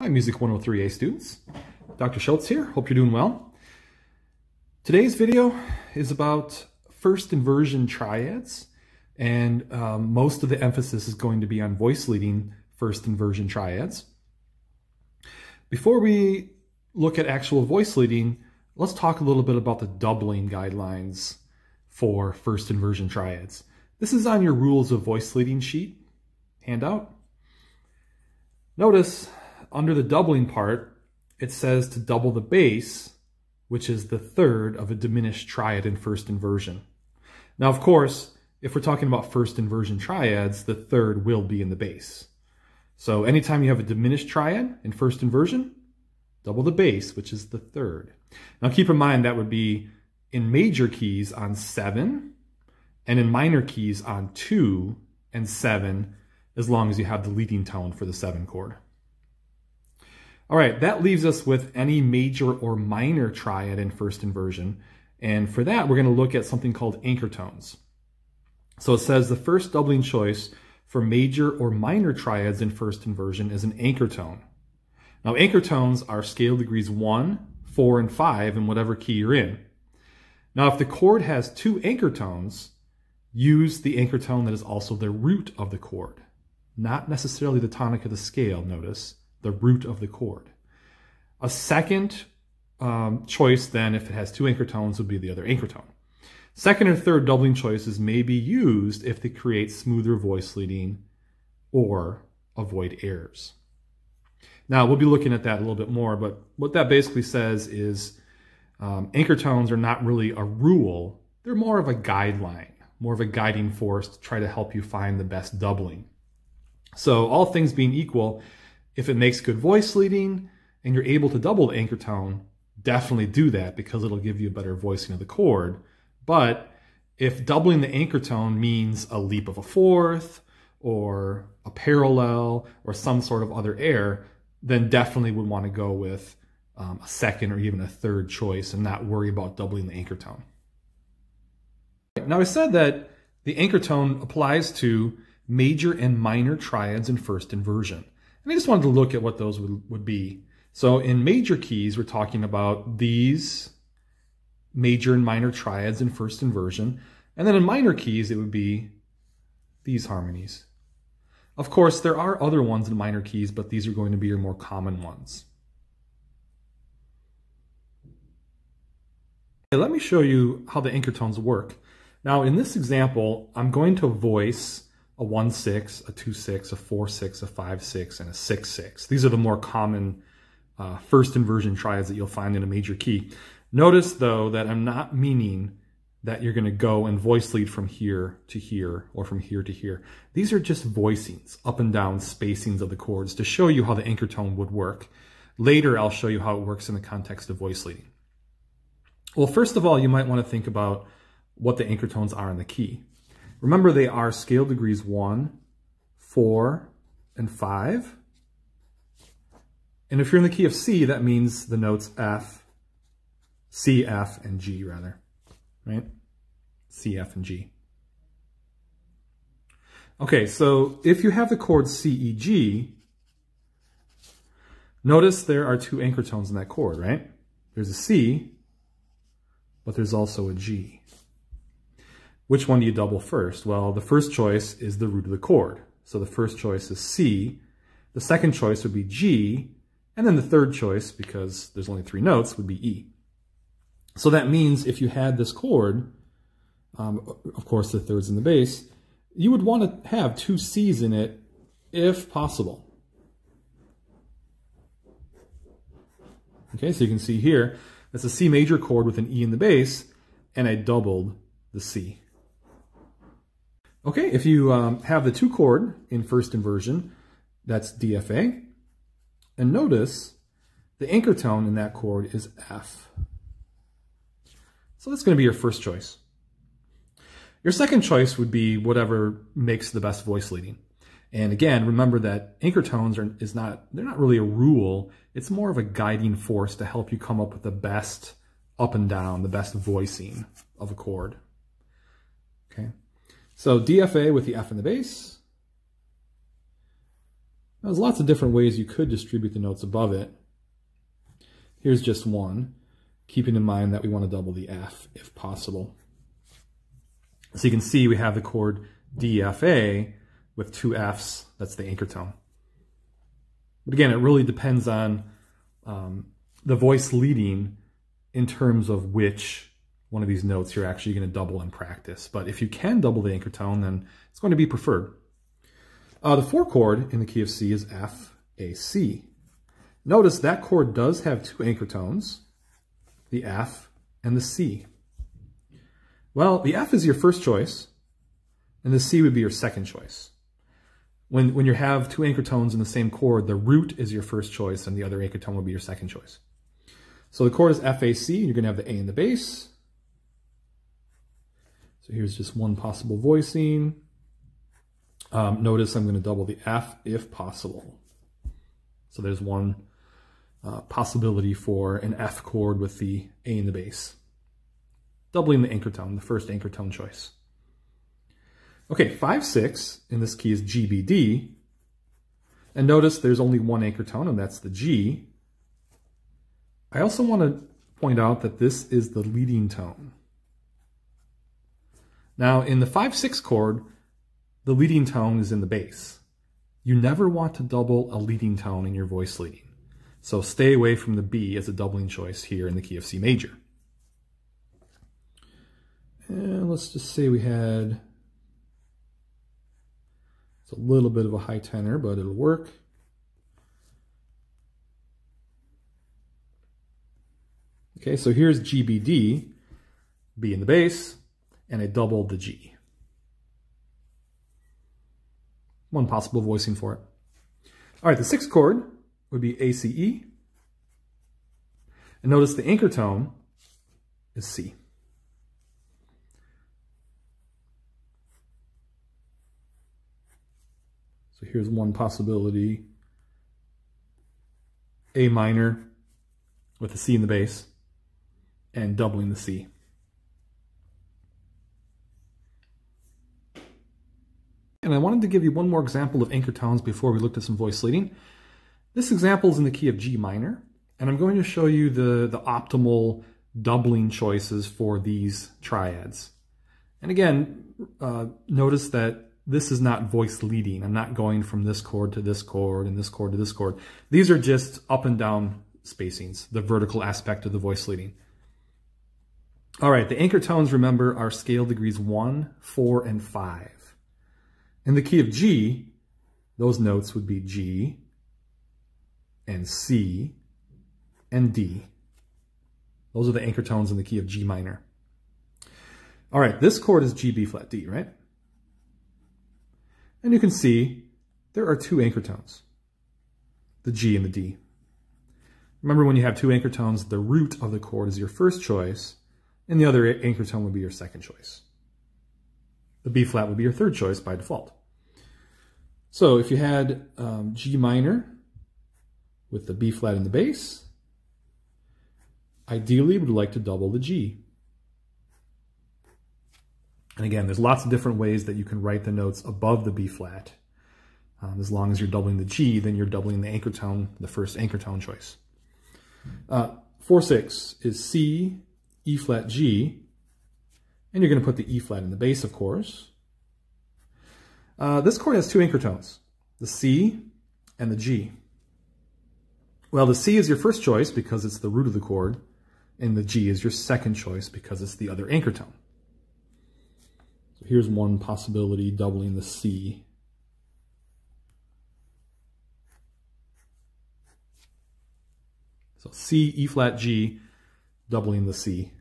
Hi, Music 103A students. Dr. Schultz here. Hope you're doing well. Today's video is about first inversion triads, and most of the emphasis is going to be on voice leading first inversion triads. Before we look at actual voice leading, let's talk a little bit about the doubling guidelines for first inversion triads. This is on your rules of voice leading sheet handout. Notice under the doubling part, it says to double the bass, which is the third of a diminished triad in first inversion. Now, of course, if we're talking about first inversion triads, the third will be in the bass. So anytime you have a diminished triad in first inversion, double the bass, which is the third. Now keep in mind that would be in major keys on 7 and in minor keys on 2 and 7, as long as you have the leading tone for the 7 chord. All right, that leaves us with any major or minor triad in first inversion. And for that, we're going to look at something called anchor tones. So it says the first doubling choice for major or minor triads in first inversion is an anchor tone. Now, anchor tones are scale degrees 1, 4, and 5 in whatever key you're in. Now, if the chord has 2 anchor tones, use the anchor tone that is also the root of the chord. Not necessarily the tonic of the scale, notice. The root of the chord. A second choice then, if it has 2 anchor tones, would be the other anchor tone. Second and third doubling choices may be used if they create smoother voice leading or avoid errors. Now, we'll be looking at that a little bit more, but what that basically says is anchor tones are not really a rule. They're more of a guideline, more of a guiding force to try to help you find the best doubling. So all things being equal, if it makes good voice leading and you're able to double the anchor tone, definitely do that because it'll give you a better voicing of the chord. But if doubling the anchor tone means a leap of a fourth or a parallel or some sort of other air, then definitely would want to go with a second or even a third choice and not worry about doubling the anchor tone. Now, I said that the anchor tone applies to major and minor triads in first inversion. And I just wanted to look at what those would be. So in major keys, we're talking about these major and minor triads in first inversion. And then in minor keys, it would be these harmonies. Of course, there are other ones in minor keys, but these are going to be your more common ones. Okay, let me show you how the anchor tones work. Now, in this example, I'm going to voice a 1-6, a 2-6, a 4-6, a 5-6, and a 6-6. These are the more common first inversion triads that you'll find in a major key. Notice, though, that I'm not meaning that you're going to go and voice lead from here to here or from here to here. These are just voicings, up and down spacings of the chords to show you how the anchor tone would work. Later, I'll show you how it works in the context of voice leading. Well, first of all, you might want to think about what the anchor tones are in the key. Remember, they are scale degrees 1, 4, and 5. And if you're in the key of C, that means the notes F, C, F, and G, rather. Right? C, F, and G. Okay, so if you have the chord C, E, G, notice there are 2 anchor tones in that chord, right? There's a C, but there's also a G. Which one do you double first? Well, the first choice is the root of the chord. So the first choice is C. The second choice would be G. And then the third choice, because there's only 3 notes, would be E. So that means if you had this chord, of course the third's in the bass, you would want to have 2 C's in it if possible. Okay, so you can see here, that's a C major chord with an E in the bass, and I doubled the C. Okay, if you have the 2 chord in first inversion, that's DFA. And notice the anchor tone in that chord is F. So that's going to be your first choice. Your second choice would be whatever makes the best voice leading. And again, remember that anchor tones they're not really a rule. It's more of a guiding force to help you come up with the best up and down, the best voicing of a chord. Okay. So DFA with the F in the bass, Now, there's lots of different ways you could distribute the notes above it. Here's just one, keeping in mind that we want to double the F if possible. So you can see we have the chord DFA with two Fs, that's the anchor tone. But again, it really depends on the voice leading in terms of which one of these notes you're actually going to double in practice. But if you can double the anchor tone, then it's going to be preferred. The 4 chord in the key of C is F, A, C. Notice that chord does have two anchor tones, the F and the C. Well, the F is your first choice, and the C would be your second choice. When you have two anchor tones in the same chord, the root is your first choice, and the other anchor tone will be your second choice. So the chord is F, A, C, and you're going to have the A in the bass. So here's just one possible voicing. Notice I'm going to double the F if possible. So there's one possibility for an F chord with the A in the bass. Doubling the anchor tone, the first anchor tone choice. Okay, 5/6 in this key is G, B, D. And notice there's only one anchor tone, and that's the G. I also want to point out that this is the leading tone. Now, in the 5/6 chord, the leading tone is in the bass. You never want to double a leading tone in your voice leading. So stay away from the B as a doubling choice here in the key of C major. And let's just say we had, it's a little bit of a high tenor, but it'll work. Okay, so here's G, B, D, B in the bass, and I doubled the G. One possible voicing for it. All right, the 6th chord would be A, C, E. And notice the anchor tone is C. So here's one possibility. A minor with a C in the bass and doubling the C. And I wanted to give you one more example of anchor tones before we looked at some voice leading. This example is in the key of G minor, and I'm going to show you the optimal doubling choices for these triads. And again, notice that this is not voice leading. I'm not going from this chord to this chord and this chord to this chord. These are just up and down spacings, the vertical aspect of the voice leading. All right, the anchor tones, remember, are scale degrees 1, 4, and 5. In the key of G, those notes would be G and C and D. Those are the anchor tones in the key of G minor. All right, this chord is G, B flat, D, right? And you can see there are two anchor tones, the G and the D. Remember, when you have two anchor tones, the root of the chord is your first choice, and the other anchor tone would be your second choice. The B flat would be your third choice by default. So if you had G minor with the B flat in the bass, ideally would like to double the G. And again, there's lots of different ways that you can write the notes above the B flat. As long as you're doubling the G, then you're doubling the anchor tone, the first anchor tone choice. 4/6 is C, E flat, G, and you're going to put the E flat in the bass, of course. This chord has two anchor tones, the C and the G. Well, the C is your first choice because it's the root of the chord, and the G is your second choice because it's the other anchor tone. So here's one possibility, doubling the C. So C, E flat, G, doubling the C,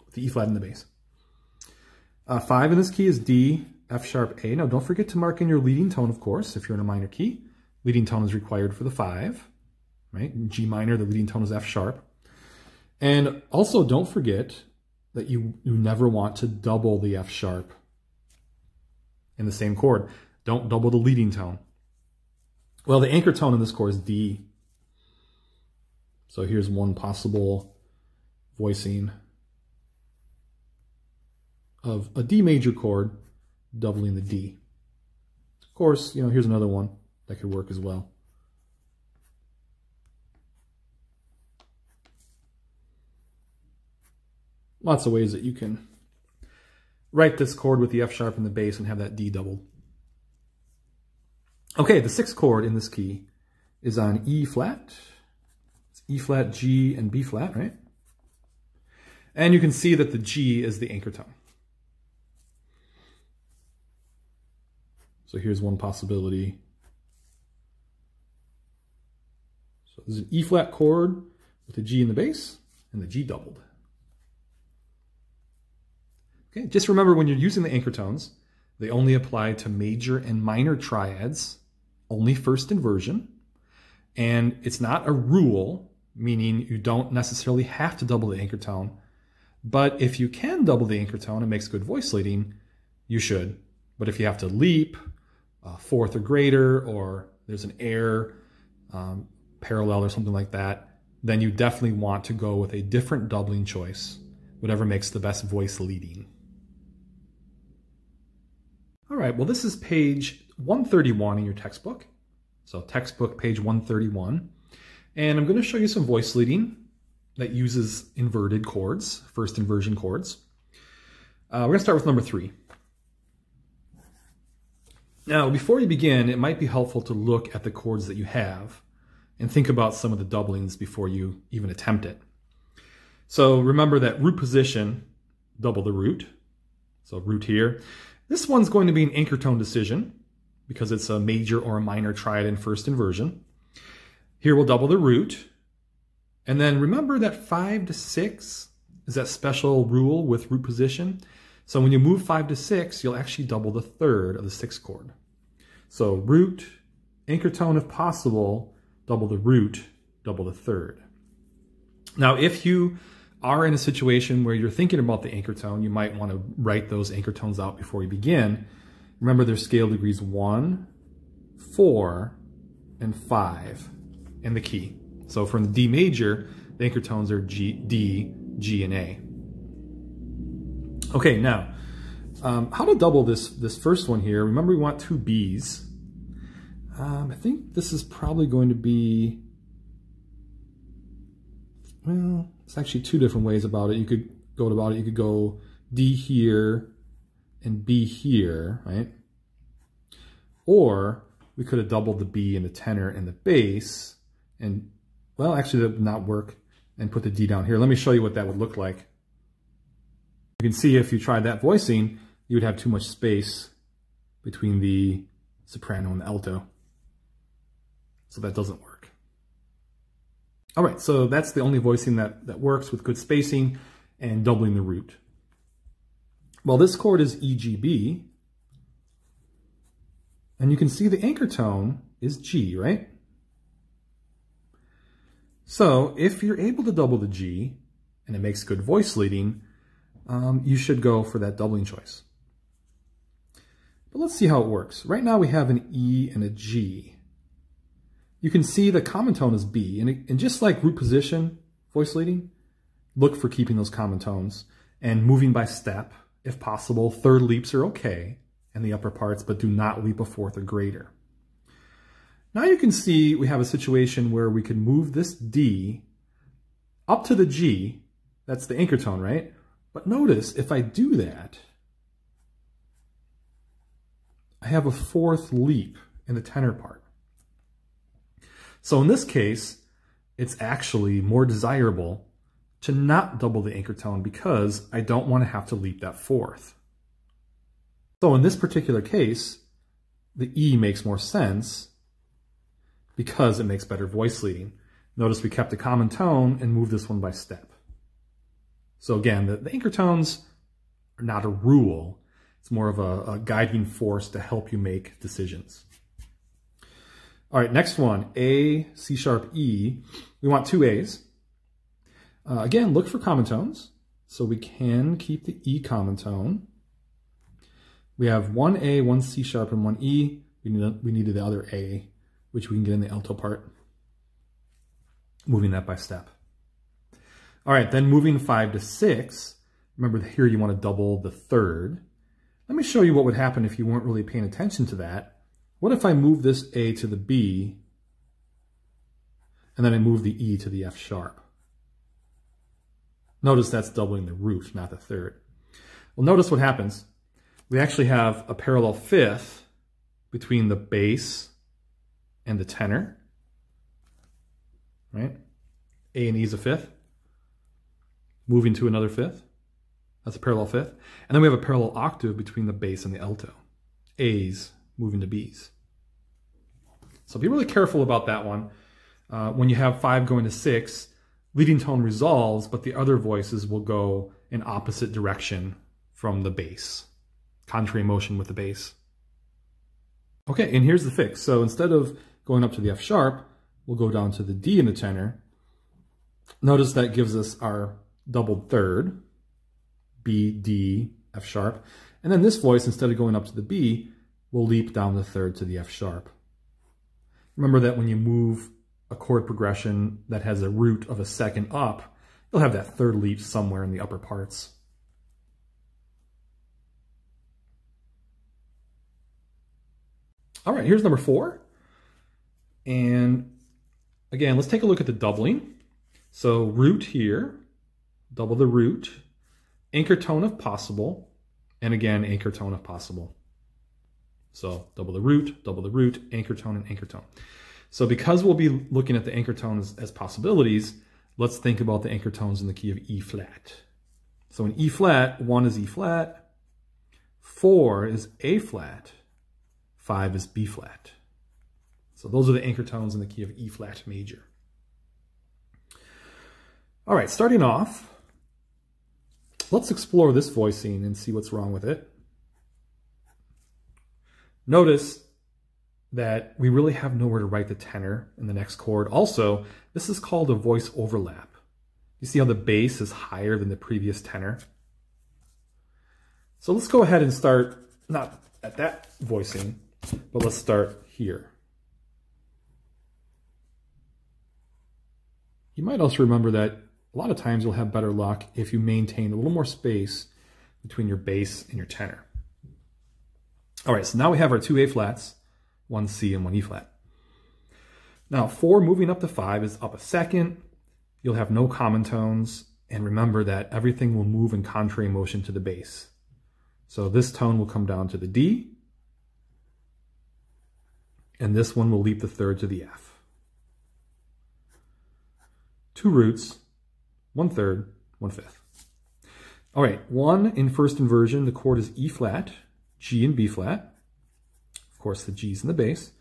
with the E flat in the bass. 5 in this key is D, F sharp, A. Now don't forget to mark in your leading tone, of course, if you're in a minor key. Leading tone is required for the 5, right? In G minor, the leading tone is F sharp. And also don't forget that you never want to double the F sharp in the same chord. Don't double the leading tone. Well, the anchor tone in this chord is D. So here's one possible voicing of a D major chord doubling the D. Of course, here's another one that could work as well. Lots of ways that you can write this chord with the F sharp in the bass and have that D doubled. Okay, the sixth chord in this key is on E flat. It's E flat, G, and B flat, right? And you can see that the G is the anchor tone. So here's one possibility. So this is an E flat chord with a G in the bass and the G doubled. Okay, just remember when you're using the anchor tones, they only apply to major and minor triads, only first inversion. And it's not a rule, meaning you don't necessarily have to double the anchor tone. But if you can double the anchor tone and makes good voice leading, you should. But if you have to leap, fourth or greater, or there's an air parallel or something like that, then you definitely want to go with a different doubling choice, whatever makes the best voice leading. All right, well, this is page 131 in your textbook. So textbook page 131. And I'm going to show you some voice leading that uses inverted chords, first inversion chords. We're going to start with number 3. Now, before you begin, it might be helpful to look at the chords that you have and think about some of the doublings before you even attempt it. So remember that root position, double the root. So root here. This one's going to be an anchor tone decision because it's a major or a minor triad in first inversion. Here we'll double the root. And then remember that 5 to 6 is that special rule with root position. So when you move 5 to 6, you'll actually double the third of the 6th chord. So root, anchor tone if possible, double the root, double the third. Now if you are in a situation where you're thinking about the anchor tone, you might want to write those anchor tones out before you begin. Remember there's scale degrees 1, 4, and 5 in the key. So from the D major, the anchor tones are G, D, G, and A. Okay, now, how to double this first one here? Remember we want 2 Bs. I think this is probably going to be, well, it's actually 2 different ways about it. You could go about it. You could go D here and B here, right? Or we could have doubled the B in the tenor and the bass, and, well, actually that would not work, and put the D down here. Let me show you what that would look like. You can see if you tried that voicing, you would have too much space between the soprano and the alto. So that doesn't work. All right, so that's the only voicing that works with good spacing and doubling the root. Well, this chord is E, G, B. And you can see the anchor tone is G, right? So if you're able to double the G, and it makes good voice leading, you should go for that doubling choice. But let's see how it works. Right now we have an E and a G. You can see the common tone is B, and just like root position, voice leading, look for keeping those common tones and moving by step, if possible. Third leaps are okay in the upper parts, but do not leap a fourth or greater. Now you can see we have a situation where we can move this D up to the G. That's the anchor tone, right? But notice if I do that, I have a fourth leap in the tenor part. So in this case, it's actually more desirable to not double the anchor tone because I don't want to have to leap that fourth. So in this particular case, the E makes more sense because it makes better voice leading. Notice we kept a common tone and moved this one by step. So again, the anchor tones are not a rule. It's more of a guiding force to help you make decisions. All right, next one, A, C sharp, E. We want 2 A's. Again, look for common tones. So we can keep the E common tone. We have 1 A, 1 C sharp, and 1 E. We needed the other A, which we can get in the alto part. Moving that by step. All right, then moving 5 to 6. Remember here you want to double the third. Let me show you what would happen if you weren't really paying attention to that. What if I move this A to the B, and then I move the E to the F sharp? Notice that's doubling the root, not the third. Well, notice what happens. We actually have a parallel fifth between the bass and the tenor, right? A and E is a fifth, moving to another fifth. That's a parallel fifth. And then we have a parallel octave between the bass and the alto. A's moving to B's. So be really careful about that one. When you have 5 going to 6, leading tone resolves, but the other voices will go in opposite direction from the bass. Contrary motion with the bass. Okay, and here's the fix. So instead of going up to the F sharp, we'll go down to the D in the tenor. Notice that gives us our doubled third, B, D, F sharp. And then this voice, instead of going up to the B, will leap down the third to the F sharp. Remember that when you move a chord progression that has a root of a second up, you'll have that third leap somewhere in the upper parts. All right, here's number 4. And again, let's take a look at the doubling. So root here, double the root, anchor tone if possible, and again, anchor tone if possible. So double the root, anchor tone, and anchor tone. So because we'll be looking at the anchor tones as possibilities, let's think about the anchor tones in the key of E flat. So in E flat, 1 is E flat, 4 is A flat, 5 is B flat. So those are the anchor tones in the key of E flat major. All right, starting off, let's explore this voicing and see what's wrong with it. Notice that we really have nowhere to write the tenor in the next chord. Also, this is called a voice overlap. You see how the bass is higher than the previous tenor? So let's go ahead and start, not at that voicing, but let's start here. You might also remember that a lot of times you'll have better luck if you maintain a little more space between your bass and your tenor. All right, so now we have our 2 A flats, 1 C and 1 E flat. Now 4 moving up to 5 is up a second. You'll have no common tones, and remember that everything will move in contrary motion to the bass. So this tone will come down to the D, and this one will leap the third to the F. 2 roots, 1 third, 1 fifth. All right, 1 in first inversion, the chord is E flat, G and B flat. Of course, the G's in the bass.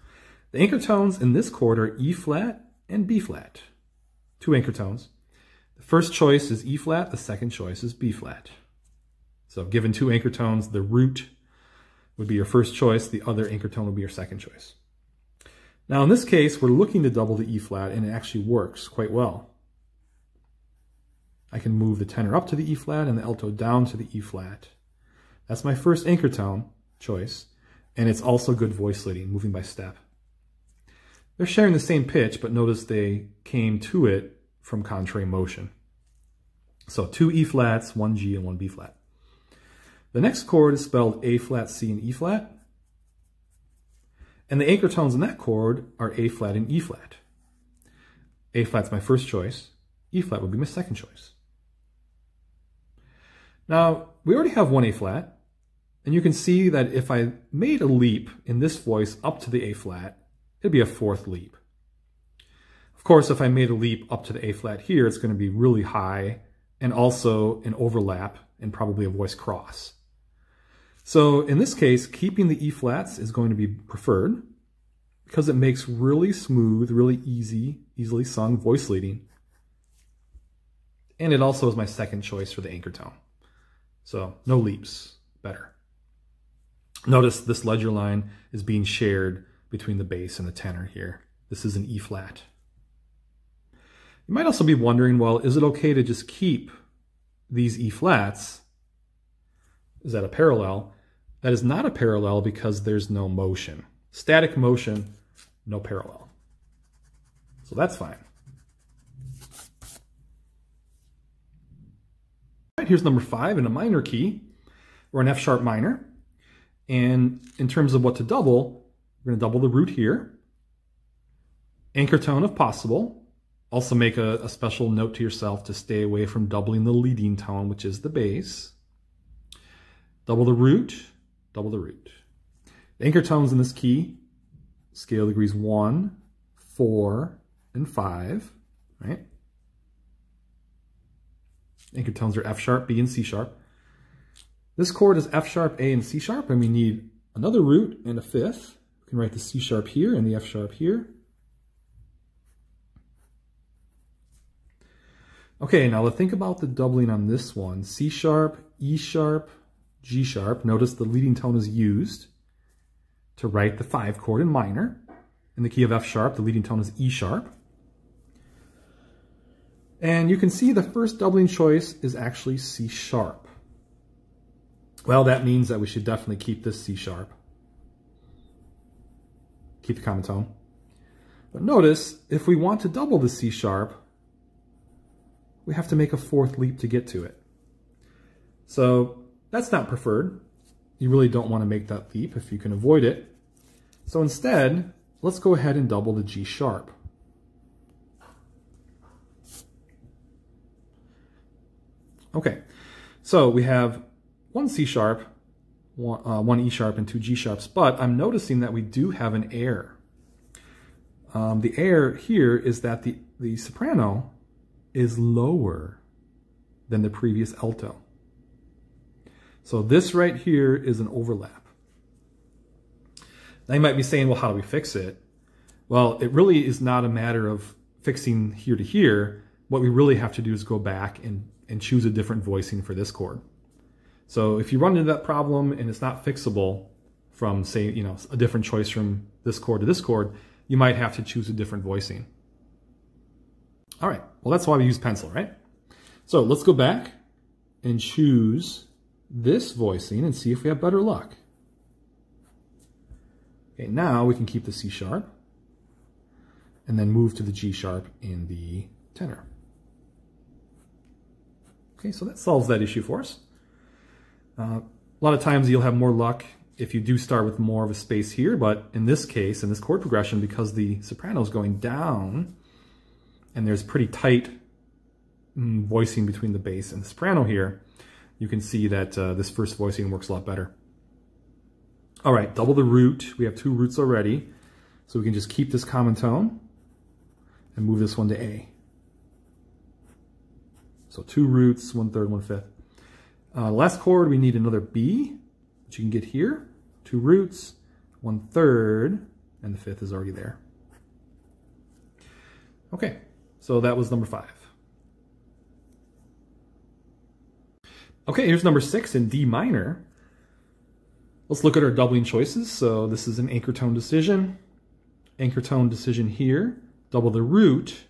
The anchor tones in this chord are E flat and B flat. 2 anchor tones. The first choice is E flat, the second choice is B flat. So given 2 anchor tones, the root would be your first choice, the other anchor tone would be your second choice. Now in this case, we're looking to double the E flat, and it actually works quite well. I can move the tenor up to the E flat and the alto down to the E flat. That's my first anchor tone choice, and it's also good voice leading, moving by step. They're sharing the same pitch, but notice they came to it from contrary motion. So 2 E flats, 1 G, and 1 B flat. The next chord is spelled A flat, C, and E flat. And the anchor tones in that chord are A flat and E flat. A flat's my first choice. E flat would be my second choice. Now, we already have 1 A flat, and you can see that if I made a leap in this voice up to the A flat, it'd be a 4th leap. Of course, if I made a leap up to the A flat here, it's going to be really high, and also an overlap and probably a voice cross. So in this case, keeping the E flats is going to be preferred because it makes really smooth, really easily sung voice leading. And it also is my second choice for the anchor tone. So no leaps, better. Notice this ledger line is being shared between the bass and the tenor here. This is an E flat. You might also be wondering, well, is it okay to just keep these E flats? Is that a parallel? That is not a parallel because there's no motion. Static motion, no parallel. So that's fine. All right, here's number 5 in a minor key, or an F sharp minor. And in terms of what to double, We're going to double the root here. Anchor tone if possible. Also make a special note to yourself to stay away from doubling the leading tone, which is the bass. Double the root, double the root. The anchor tones in this key, scale degrees 1, 4, and 5, right? Anchor tones are F sharp, B, and C sharp. This chord is F sharp, A, and C sharp, and we need another root and a fifth. We can write the C sharp here and the F sharp here. Okay, now let's think about the doubling on this one. C sharp, E sharp, G sharp. Notice the leading tone is used to write the 5 chord in minor. In the key of F sharp, the leading tone is E sharp. And you can see the first doubling choice is actually C sharp. Well, that means that we should definitely keep this C sharp. Keep the common tone. But notice, if we want to double the C sharp, we have to make a 4th leap to get to it. So that's not preferred. You really don't want to make that leap if you can avoid it. So instead, let's go ahead and double the G sharp. Okay, so we have 1 C sharp, 1 E sharp, and 2 G sharps, but I'm noticing that we do have an error. The error here is that the soprano is lower than the previous alto. So this right here is an overlap. Now you might be saying, well, how do we fix it? Well, it really is not a matter of fixing here to here. What we really have to do is go back and choose a different voicing for this chord. So if you run into that problem and it's not fixable from, say, a different choice from this chord to this chord, you might have to choose a different voicing. All right, well, that's why we use pencil, right? So let's go back and choose this voicing and see if we have better luck. Okay, now we can keep the C sharp and then move to the G sharp in the tenor. Okay, so that solves that issue for us. A lot of times you'll have more luck if you do start with more of a space here, but in this case, in this chord progression, because the soprano is going down and there's pretty tight voicing between the bass and the soprano here, you can see that this first voicing works a lot better. All right, double the root. We have 2 roots already, so we can just keep this common tone and move this one to A. So 2 roots, 1/3, 1/5. Last chord, we need another B, which you can get here. 2 roots, 1/3, and the 5th is already there. Okay, so that was number 5. Okay, here's number 6 in D minor. Let's look at our doubling choices. So this is an anchor tone decision. Anchor tone decision here. Double the root,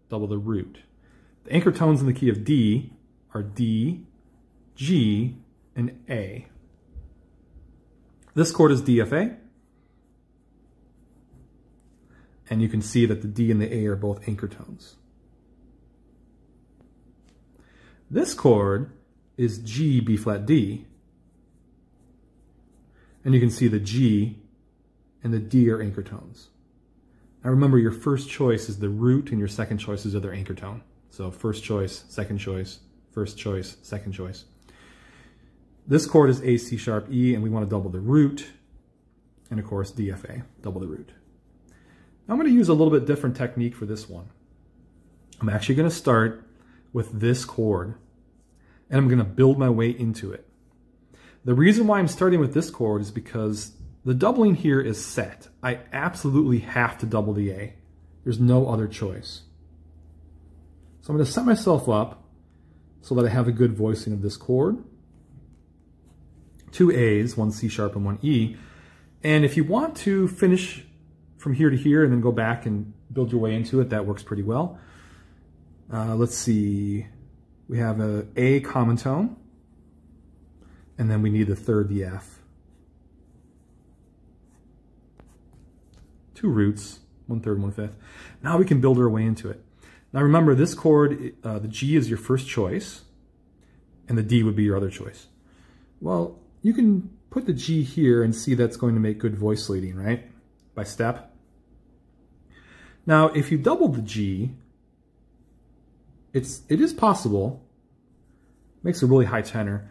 double the root. The anchor tones in the key of D are D, G, and A. This chord is DFA. And you can see that the D and the A are both anchor tones. This chord is G, B flat, D. And you can see the G and the D are anchor tones. Now remember, your first choice is the root and your second choice is the other anchor tone. So first choice, second choice, first choice, second choice. This chord is A, C sharp, E, and we want to double the root. And of course, DFA, double the root. Now I'm going to use a little bit different technique for this one. I'm actually going to start with this chord, and I'm going to build my way into it. The reason why I'm starting with this chord is because the doubling here is set. I absolutely have to double the A. There's no other choice. So I'm going to set myself up so that I have a good voicing of this chord. 2 A's, 1 C sharp and 1 E. And if you want to finish from here to here and then go back and build your way into it, that works pretty well. Let's see. We have a A common tone. And then we need the 3rd, the F. 2 roots, 1/3, 1/5. Now we can build our way into it. Now remember, this chord, the G is your first choice, and the D would be your other choice. Well, you can put the G here and see that's going to make good voice leading, right? by step. Now, if you double the G, it is possible. Makes a really high tenor.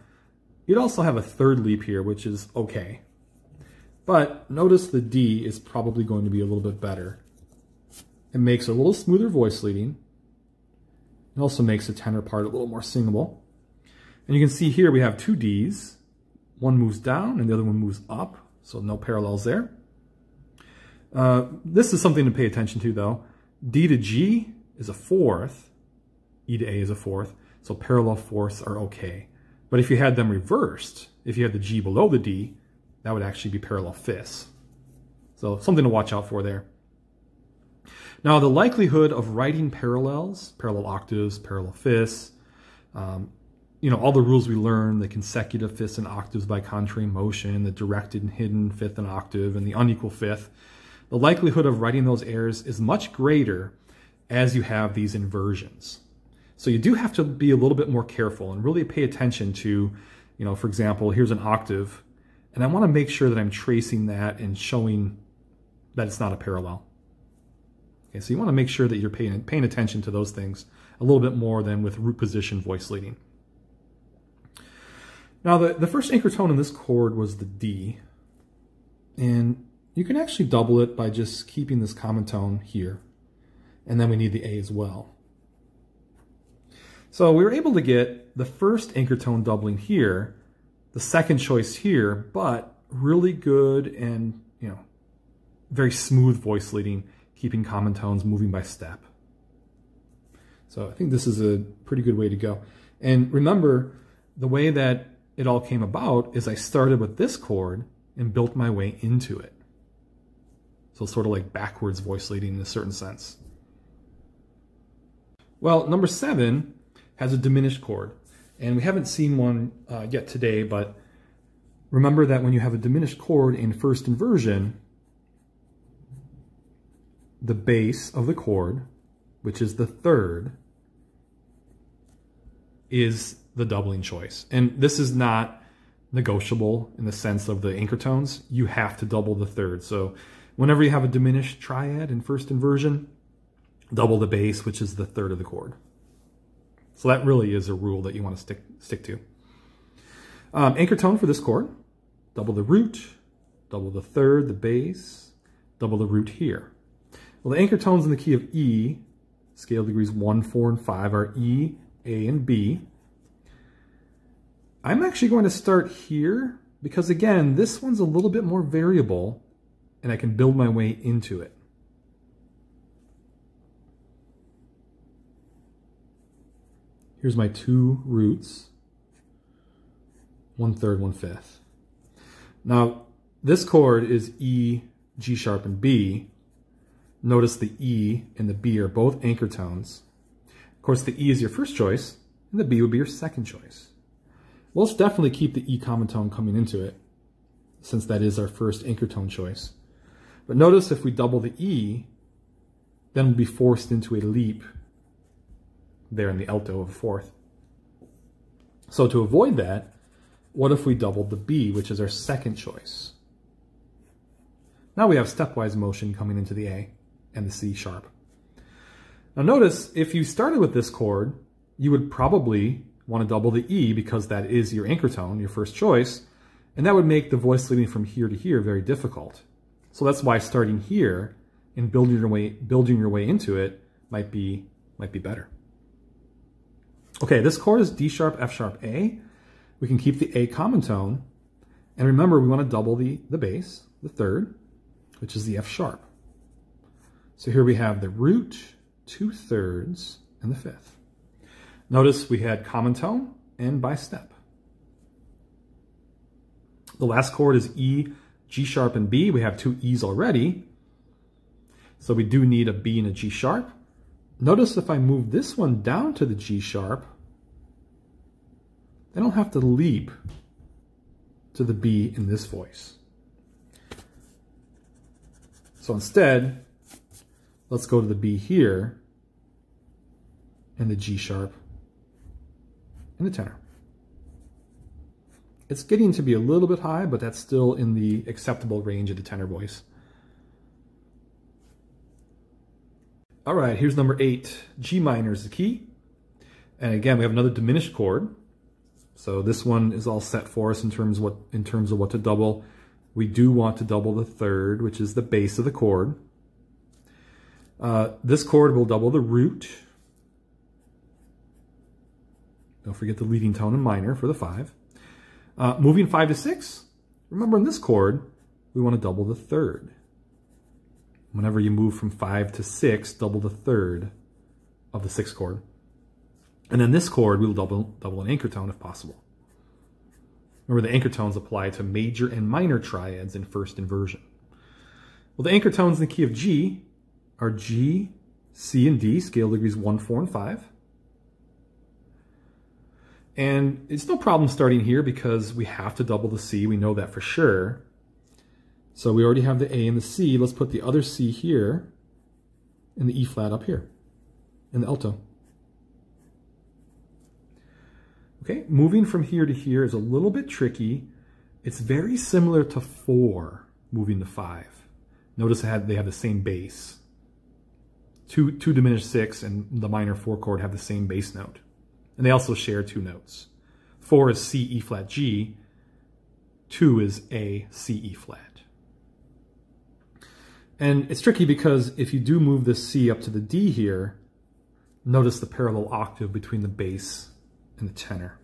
You'd also have a third leap here, which is okay. But notice the D is probably going to be a little bit better. It makes a little smoother voice leading. It also makes the tenor part a little more singable. And you can see here we have two Ds. One moves down and the other one moves up, so no parallels there. This is something to pay attention to though. D to G is a fourth, E to A is a fourth, so parallel fourths are okay. But if you had them reversed, if you had the G below the D, that would actually be parallel fifths. So something to watch out for there. Now the likelihood of writing parallels, parallel octaves, parallel fifths, you know, all the rules we learned, the consecutive fifths and octaves by contrary motion, the directed and hidden fifth and octave, and the unequal fifth, the likelihood of writing those airs is much greater as you have these inversions. So you do have to be a little bit more careful and really pay attention to, you know, for example, here's an octave, and I want to make sure that I'm tracing that and showing that it's not a parallel. Okay, so you want to make sure that you're paying attention to those things a little bit more than with root position voice leading. Now the first anchor tone in this chord was the D, and you can actually double it by just keeping this common tone here, and then we need the A as well. So we were able to get the first anchor tone doubling here, the second choice here, but really good and, you know, very smooth voice leading, keeping common tones moving by step. So I think this is a pretty good way to go. And remember, the way that it all came about is I started with this chord and built my way into it. So sort of like backwards voice leading in a certain sense. Well, number 7 has a diminished chord. And we haven't seen one yet today, but remember that when you have a diminished chord in first inversion, the base of the chord, which is the third, is the doubling choice. And this is not negotiable in the sense of the anchor tones. You have to double the third. So whenever you have a diminished triad in first inversion, double the base, which is the third of the chord. So that really is a rule that you want to stick to. Anchor tone for this chord, double the root, double the third, the base, double the root here. Well, the anchor tones in the key of E, scale degrees 1, 4, and 5, are E, A, and B. I'm actually going to start here because, again, this one's a little bit more variable and I can build my way into it. Here's my two roots, 1/3, 1/5. Now, this chord is E, G sharp, and B. Notice the E and the B are both anchor tones. Of course, the E is your first choice, and the B would be your second choice. Well, let's definitely keep the E common tone coming into it, since that is our first anchor tone choice. But notice if we double the E, then we'll be forced into a leap there in the alto of a fourth. So to avoid that, what if we doubled the B, which is our second choice? Now we have stepwise motion coming into the A and the C sharp. Now notice, if you started with this chord, you would probably want to double the E because that is your anchor tone, your first choice, and that would make the voice leading from here to here very difficult. So that's why starting here and building your way into it might be better. Okay, this chord is D sharp, F sharp, A. We can keep the A common tone, and remember we want to double the bass, the third, which is the F sharp. So here we have the root, 2/3, and the fifth. Notice we had common tone and by step. The last chord is E, G sharp, and B. We have two E's already, so we do need a B and a G sharp. Notice if I move this one down to the G sharp, I don't have to leap to the B in this voice. So instead, let's go to the B here and the G sharp and the tenor. It's getting to be a little bit high, but that's still in the acceptable range of the tenor voice. All right, here's number 8. G minor is the key. And again, we have another diminished chord. So this one is all set for us in terms of what to double. We do want to double the third, which is the base of the chord. This chord will double the root. Don't forget the leading tone in minor for the 5. Moving 5 to 6, remember in this chord, we want to double the third. Whenever you move from 5 to 6, double the third of the 6th chord. And then this chord, we'll double an anchor tone if possible. Remember, the anchor tones apply to major and minor triads in first inversion. Well, the anchor tones in the key of G are G, C, and D, scale degrees 1, 4, and 5. And it's no problem starting here because we have to double the C. We know that for sure. So we already have the A and the C. Let's put the other C here and the E flat up here in the alto. Okay, moving from here to here is a little bit tricky. It's very similar to 4 moving to 5. Notice they have the same bass. Two diminished 6 and the minor 4 chord have the same bass note. And they also share 2 notes. 4 is C, E flat, G. 2 is A, C, E flat. And it's tricky because if you do move the C up to the D here, notice the parallel octave between the bass and the tenor.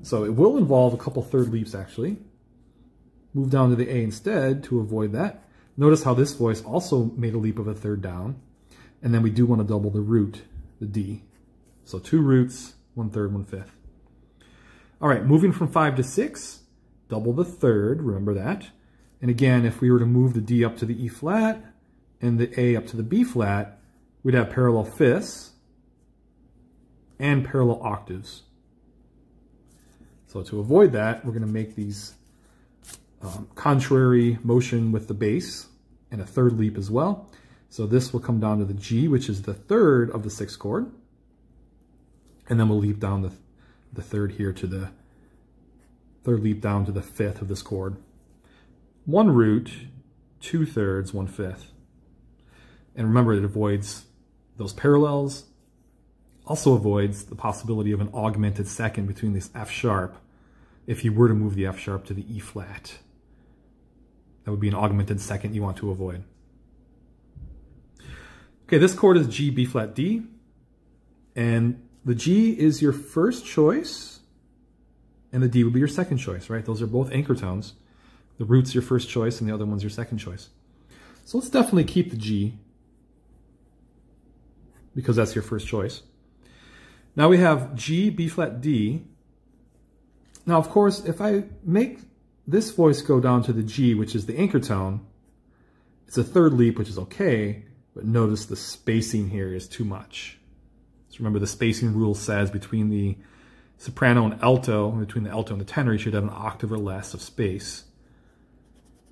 So it will involve a couple third leaps actually. Move down to the A instead to avoid that. Notice how this voice also made a leap of a third down. And then we do want to double the root, the D. So 2 roots, 1 third, 1 fifth. All right, moving from 5 to 6, double the third, remember that. And again, if we were to move the D up to the E flat and the A up to the B flat, we'd have parallel fifths and parallel octaves. So to avoid that, we're going to make these contrary motion with the bass and a third leap as well. So this will come down to the G, which is the third of the 6th chord. And then we'll leap down the third here to the third leap down to the 5th of this chord. 1 root, 2 thirds, 1 fifth. And remember, it avoids those parallels. Also avoids the possibility of an augmented second between this F sharp if you were to move the F sharp to the E flat. That would be an augmented second you want to avoid. Okay, this chord is G, B flat, D. And the G is your first choice, and the D would be your second choice, right? Those are both anchor tones. The root's your first choice, and the other one's your second choice. So let's definitely keep the G, because that's your first choice. Now we have G, B flat, D. Now, of course, if I make this voice go down to the G, which is the anchor tone, it's a third leap, which is okay, but notice the spacing here is too much. So remember, the spacing rule says between the soprano and alto, between the alto and the tenor, you should have an octave or less of space.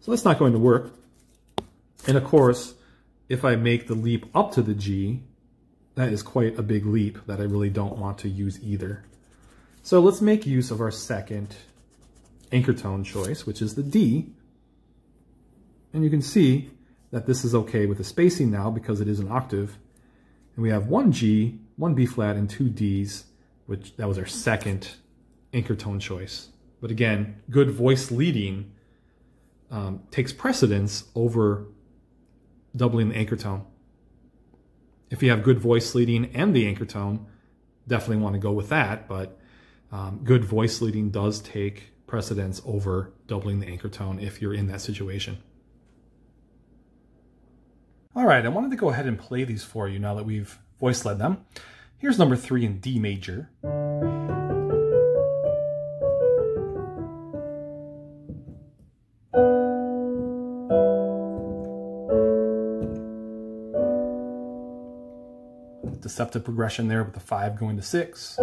So that's not going to work. And of course, if I make the leap up to the G, that is quite a big leap that I really don't want to use either. So let's make use of our second anchor tone choice, which is the D. And you can see that this is okay with the spacing now because it is an octave. And we have 1 G, 1 B flat, and 2 Ds, which that was our second anchor tone choice. But again, good voice leading takes precedence over doubling the anchor tone. If you have good voice leading and the anchor tone, definitely want to go with that, but good voice leading does take precedence over doubling the anchor tone if you're in that situation. All right, I wanted to go ahead and play these for you now that we've voice led them. Here's number 3 in D major. Deceptive progression there with the 5 going to 6.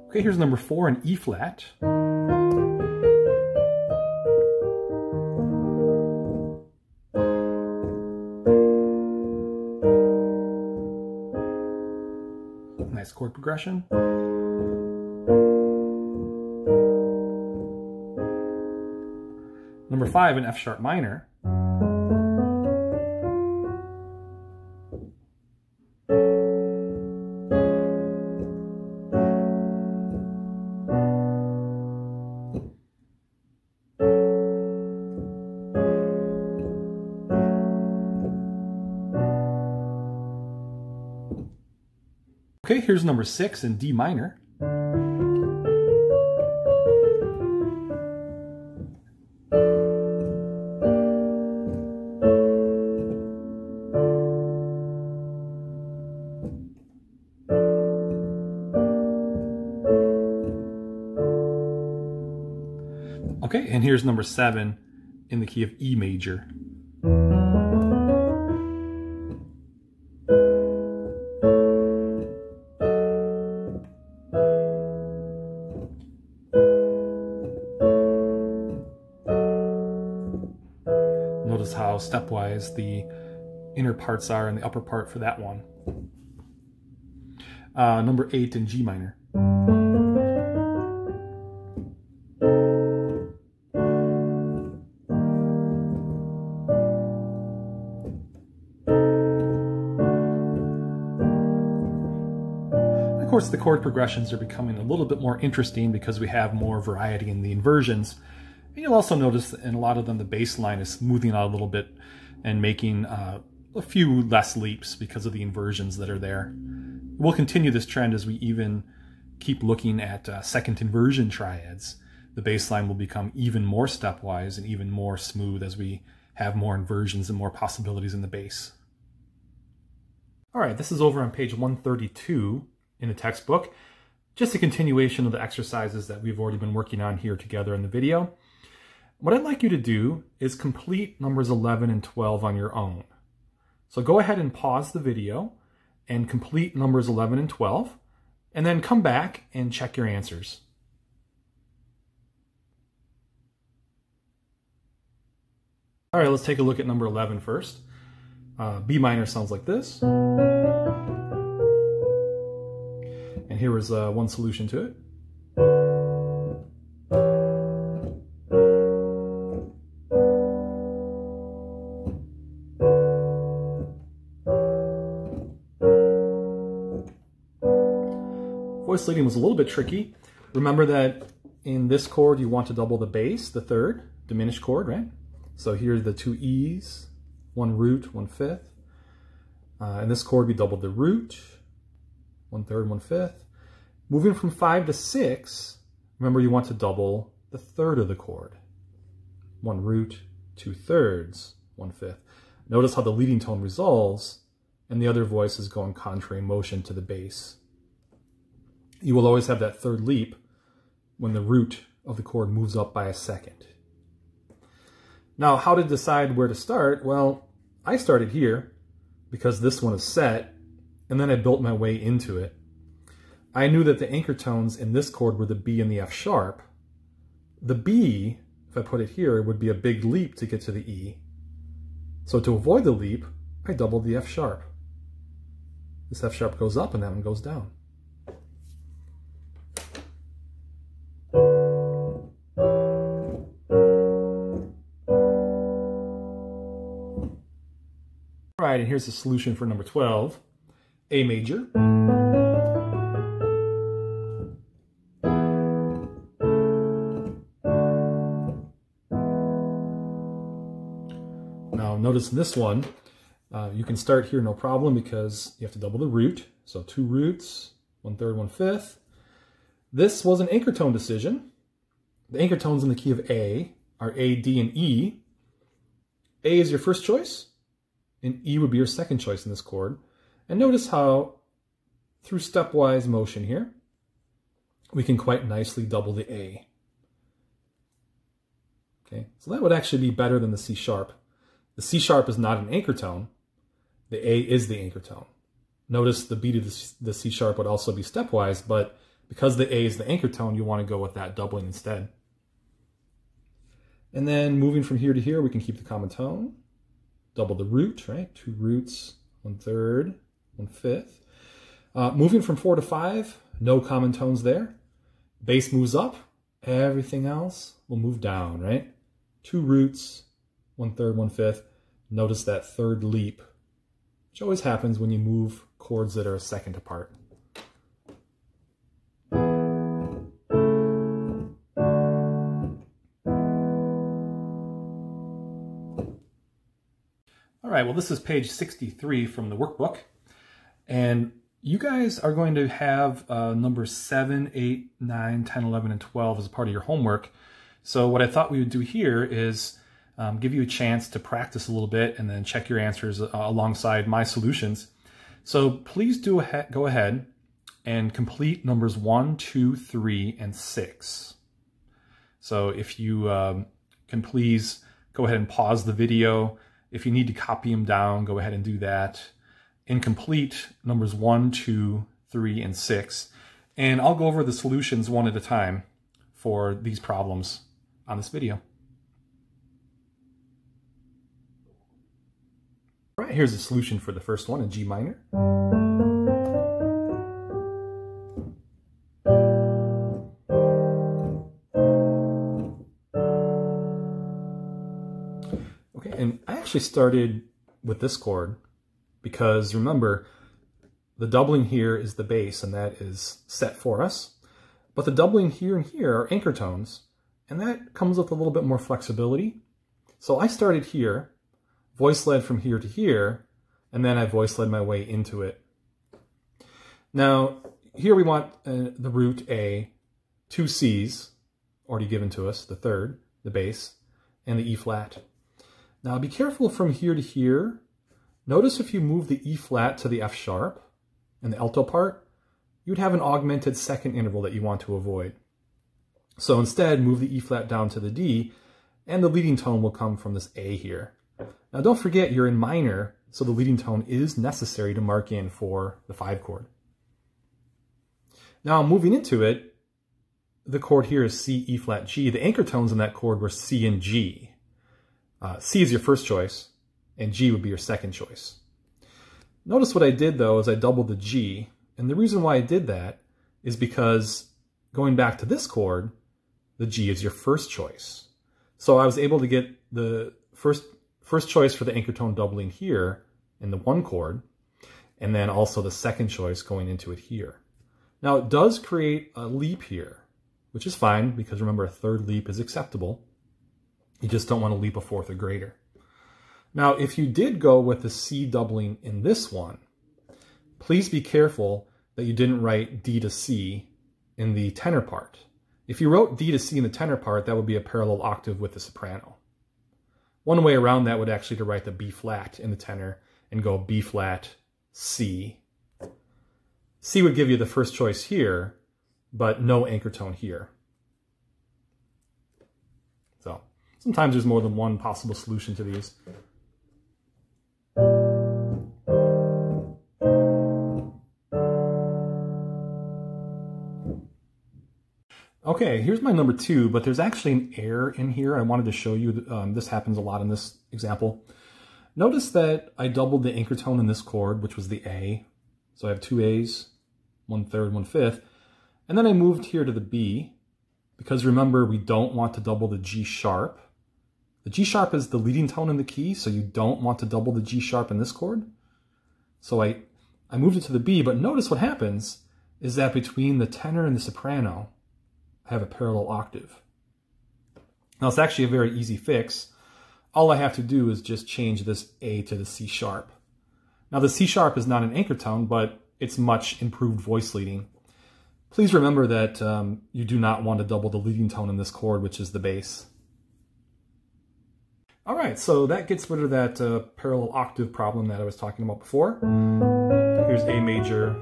Okay, here's number 4 in E flat. Nice chord progression. 5 in F sharp minor. Okay, here's number 6 in D minor. Okay, and here's number 7 in the key of E major. Notice how stepwise the inner parts are and the upper part for that one. Number 8 in G minor. Of course, the chord progressions are becoming a little bit more interesting because we have more variety in the inversions. And you'll also notice that in a lot of them, the bass line is smoothing out a little bit and making a few less leaps because of the inversions that are there. We'll continue this trend as we even keep looking at second inversion triads. The bass line will become even more stepwise and even more smooth as we have more inversions and more possibilities in the bass. All right, this is over on page 132 in the textbook. Just a continuation of the exercises that we've already been working on here together in the video. What I'd like you to do is complete numbers 11 and 12 on your own. So go ahead and pause the video and complete numbers 11 and 12, and then come back and check your answers. All right, let's take a look at number 11 first. B minor sounds like this. And here is one solution to it. Voice leading was a little bit tricky. Remember that in this chord you want to double the bass, the third, diminished chord, right? So here are the two E's, one root, one fifth. In this chord we doubled the root, 1/3, 1/5. Moving from 5 to 6, remember you want to double the third of the chord. One root, 2/3, 1/5. Notice how the leading tone resolves and the other voice is going contrary motion to the bass. You will always have that third leap when the root of the chord moves up by a second. Now, how to decide where to start? Well, I started here because this one is set, and then I built my way into it. I knew that the anchor tones in this chord were the B and the F sharp. The B, if I put it here, would be a big leap to get to the E. So to avoid the leap, I doubled the F sharp. This F sharp goes up and that one goes down. All right, and here's the solution for number 12, A major. Now notice in this one, you can start here no problem because you have to double the root. So two roots, 1/3, 1/5. This was an anchor tone decision. The anchor tones in the key of A are A, D, and E. A is your first choice, and E would be your second choice in this chord. And notice how, through stepwise motion here, we can quite nicely double the A. Okay, so that would actually be better than the C sharp. The C sharp is not an anchor tone. The A is the anchor tone. Notice the B to the C sharp would also be stepwise, but because the A is the anchor tone, you want to go with that doubling instead. And then moving from here to here, we can keep the common tone. Double the root, right? Two roots, 1/3, 1/5. Moving from 4 to 5, no common tones there. Bass moves up, everything else will move down, right? 2 roots, 1/3, 1/5. Notice that third leap, which always happens when you move chords that are a second apart. All right, well, this is page 63 from the workbook, and you guys are going to have numbers 7, 8, 9, 10, 11, and 12 as a part of your homework. So what I thought we would do here is give you a chance to practice a little bit and then check your answers alongside my solutions. So please do go ahead and complete numbers 1, 2, 3, and 6. So if you can please go ahead and pause the video. If you need to copy them down, go ahead and do that. And complete numbers 1, 2, 3, and 6. And I'll go over the solutions one at a time for these problems on this video. All right, here's the solution for the first one in G minor. Okay, and I actually started with this chord because remember, the doubling here is the bass and that is set for us. But the doubling here and here are anchor tones, and that comes with a little bit more flexibility. So I started here, voice led from here to here, and then I voice led my way into it. Now, here we want the root A, 2 C's, already given to us, the third, the bass, and the E flat. Now be careful from here to here. Notice if you move the E flat to the F sharp and the alto part, you'd have an augmented second interval that you want to avoid. So instead, move the E flat down to the D, and the leading tone will come from this A here. Now don't forget you're in minor, so the leading tone is necessary to mark in for the 5 chord. Now moving into it, the chord here is C, E flat, G. The anchor tones in that chord were C and G. C is your first choice, and G would be your second choice. Notice what I did though is I doubled the G, and the reason why I did that is because going back to this chord, the G is your first choice. So I was able to get the first choice for the anchor tone doubling here in the 1 chord, and then also the second choice going into it here. Now it does create a leap here, which is fine because remember a third leap is acceptable. You just don't want to leap a 4th or greater. Now, if you did go with the C doubling in this one, please be careful that you didn't write D to C in the tenor part. If you wrote D to C in the tenor part, that would be a parallel octave with the soprano. One way around that would actually to write the B flat in the tenor and go B flat, C. C would give you the first choice here, but no anchor tone here. So sometimes there's more than one possible solution to these. Okay, here's my number 2, but there's actually an error in here. I wanted to show you, this happens a lot in this example. Notice that I doubled the anchor tone in this chord, which was the A. So I have 2 A's, 1/3, 1/5. And then I moved here to the B, because remember, we don't want to double the G sharp. The G sharp is the leading tone in the key, so you don't want to double the G sharp in this chord. So I moved it to the B, but notice what happens is that between the tenor and the soprano, I have a parallel octave. Now it's actually a very easy fix. All I have to do is just change this A to the C sharp. Now the C sharp is not an anchor tone, but it's much improved voice leading. Please remember that you do not want to double the leading tone in this chord, which is the bass. All right, so that gets rid of that parallel octave problem that I was talking about before. Here's A major.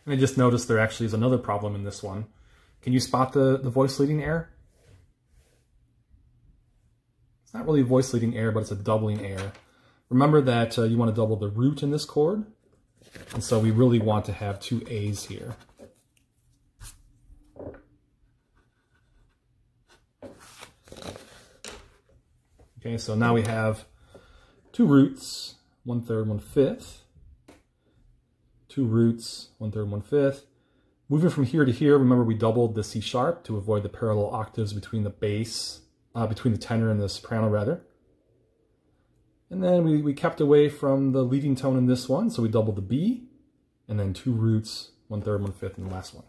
And I just noticed there actually is another problem in this one. Can you spot the voice leading error? It's not really a voice leading error, but it's a doubling error. Remember that you want to double the root in this chord. And so we really want to have 2 A's here. Okay, so now we have 2 roots, 1/3, 1/5. 2 roots, 1/3, 1/5. Moving from here to here, remember we doubled the C sharp to avoid the parallel octaves between the bass, between the tenor and the soprano rather. And then we kept away from the leading tone in this one, so we doubled the B, and then 2 roots, 1/3, 1/5 in the last one.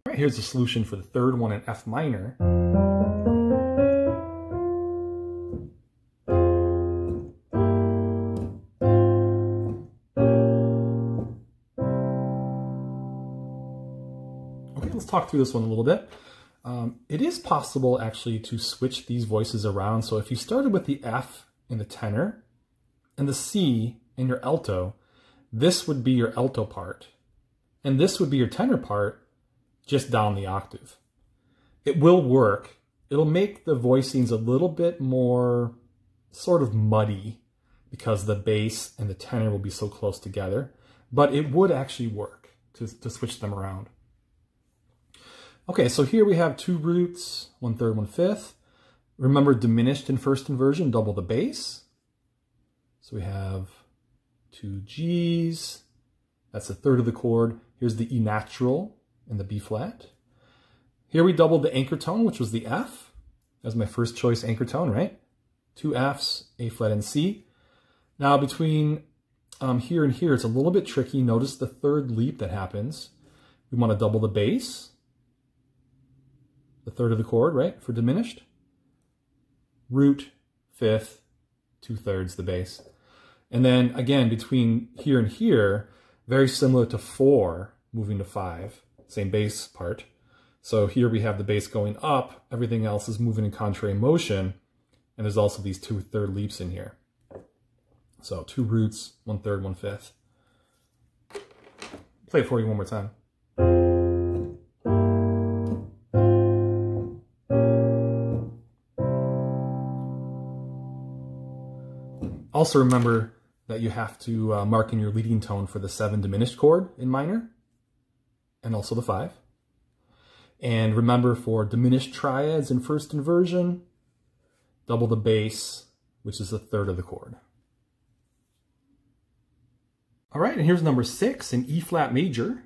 All right, here's the solution for the third one in F minor. Let's talk through this one a little bit. It is possible actually to switch these voices around. So if you started with the F in the tenor and the C in your alto, this would be your alto part. And this would be your tenor part just down the octave. It will work. It'll make the voicings a little bit more sort of muddy because the bass and the tenor will be so close together. But it would actually work to switch them around. Okay, so here we have 2 roots, 1/3, 1/5. Remember, diminished in first inversion, double the bass. So we have 2 Gs. That's a third of the chord. Here's the E natural and the B flat. Here we doubled the anchor tone, which was the F. That was my first choice anchor tone, right? 2 Fs, A flat and C. Now between here and here, it's a little bit tricky. Notice the third leap that happens. We want to double the bass. The third of the chord, right, for diminished. Root, 5th, 2/3 the bass. And then again, between here and here, very similar to 4, moving to 5, same bass part. So here we have the bass going up, everything else is moving in contrary motion, and there's also these 2/3 leaps in here. So 2 roots, 1/3, 1/5. Play it for you one more time. Also remember that you have to mark in your leading tone for the 7 diminished chord in minor, and also the 5. And remember for diminished triads in first inversion, double the bass, which is a third of the chord. All right, and here's number 6 in E flat major.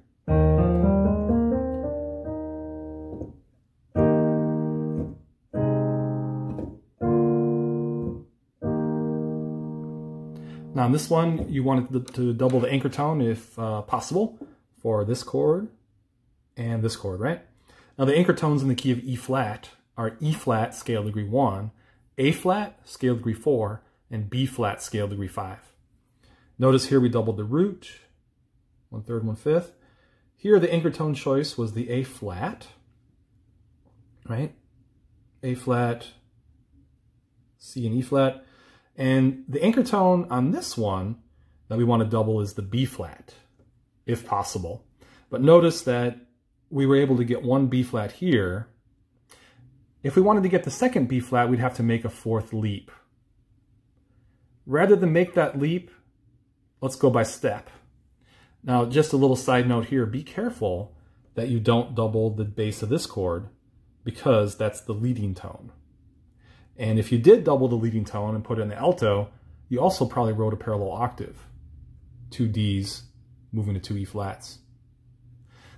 Now in this one, you wanted to double the anchor tone if possible for this chord and this chord, right? Now the anchor tones in the key of E flat are E flat scale degree 1, A flat scale degree 4, and B flat scale degree 5. Notice here we doubled the root, 1/3, 1/5. Here the anchor tone choice was the A flat, right? A flat, C and E flat. And the anchor tone on this one that we want to double is the B flat, if possible. But notice that we were able to get 1 B flat here. If we wanted to get the second B flat, we'd have to make a 4th leap. Rather than make that leap, let's go by step. Now, just a little side note here, be careful that you don't double the bass of this chord because that's the leading tone. And if you did double the leading tone and put it in the alto, you also probably wrote a parallel octave. 2 Ds moving to 2 E flats.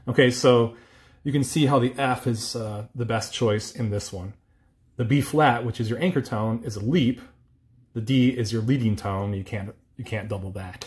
Okay, so you can see how the F is the best choice in this one. The B flat, which is your anchor tone, is a leap. The D is your leading tone. You can't double that.